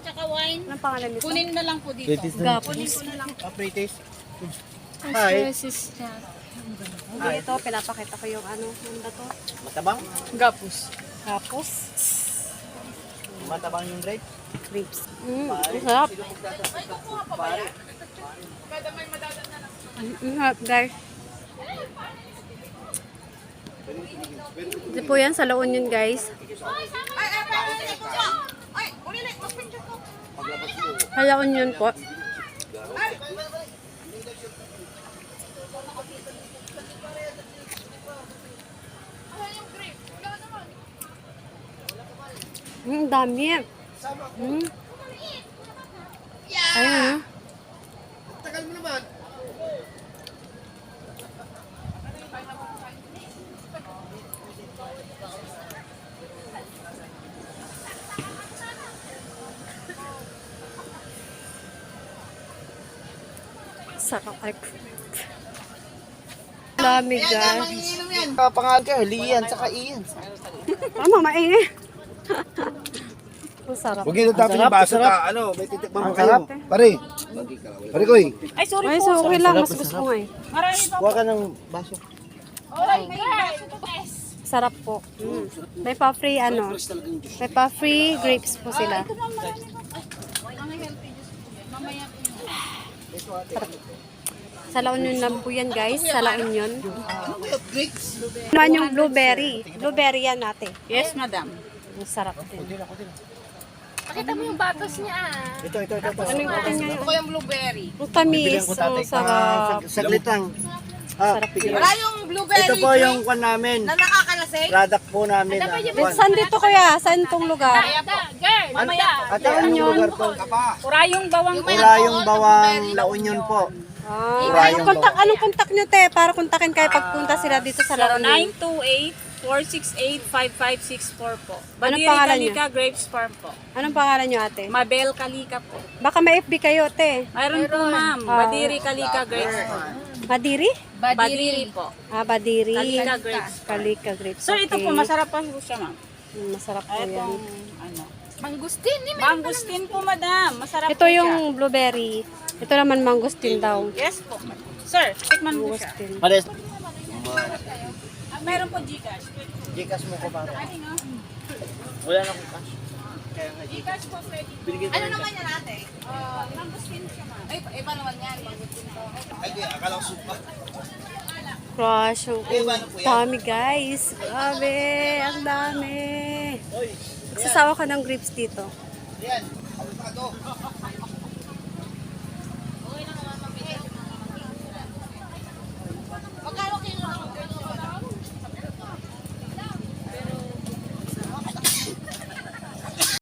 Tsaka wine. Anong pangalan nito? Kunin na lang po dito. Kunin ko na lang. Aperitif. Ang Hi. spices niya. Hindi ito, pinapakita ko yung ano ba to? Matabang? Gapus. Tapos, Matabang yung grape? grapes. Ang sarap. Pare. Ang sarap, guys. Ito po yan sa La Union, guys. Sa La Union po. Dami. Ayun. Tagal mo naman. Sarap. Dami, guys. Kapangalan ka, Lian, saka Ian. Tama, mainit. Ang sarap. Huwag yung tapin yung baso ka, ano, may titikman mo kayo. sarap. Pare, pare ko eh. Ay, sorry Ay, po. so okay lang. Mas gusto ko nga eh. Marami pa. Kuha ka ng baso. Alright, may baso po, guys. Sarap po. May pa-free ano. May pa-free grapes po sila. Ito naman, marami pa. Ay, ang healthy juice po yan. Mamaya po yun. Sa La Union lang po yan, guys. Sa La Union. Naman yung blueberry. Blueberry yan natin. Yes, madam. Ang sarap din. Pakita mo yung batos niya. Ito. Ano yung atin nga Ito ko yung blueberry. yung tamis. Bilang ko tatay. Ang sarap. Saglit lang. Sarap din. Wala yung blueberry Ito po yung kwan namin. na nakakalasing. Product po namin. Saan dito kaya? Saan tong lugar? Girl, mamaya. Ate, anong lugar to? Urayong bawang Urayong Bawang, La Union po. Anong contact nyo, te? Para kontakin kayo pagpunta sila dito sa La Union. 0928-468-5564 po. Anong Badiri pangalan niyo? Kalika Grapes Farm po. Anong pangalan nyo, ate? Mabel Kalika po. Baka may FB kayo, te. Mayroon po, ma'am. Badiri Kalika Grapes Farm. Badiri? Badiri po. Ah, Badiri. Kalika Grapes. Kalika grapes. Sir, ito po, masarap pa po siya, ma'am. Masarap po yan. Itong, ano. Mangustin, ni Mangustin po, madam. Masarap Ito po siya. yung blueberry. Ito naman mangustin daw. Yes po. Sir, tikman mo siya. Mangustin. Pares. Meron po Gcash. Gcash mo ko para. Ano, no? Wala na akong cash. Gcash po pwede. Binigyan ko Ano rin. naman yan ate? Mangustin siya, ma'am. Ay, iba naman yan. Mangustin to. Ay, di, akala ko supa. Crush. Ang dami, guys. Grabe. Ang dami. Nagsasawa ka ng grapes dito. Yan, ako pa to.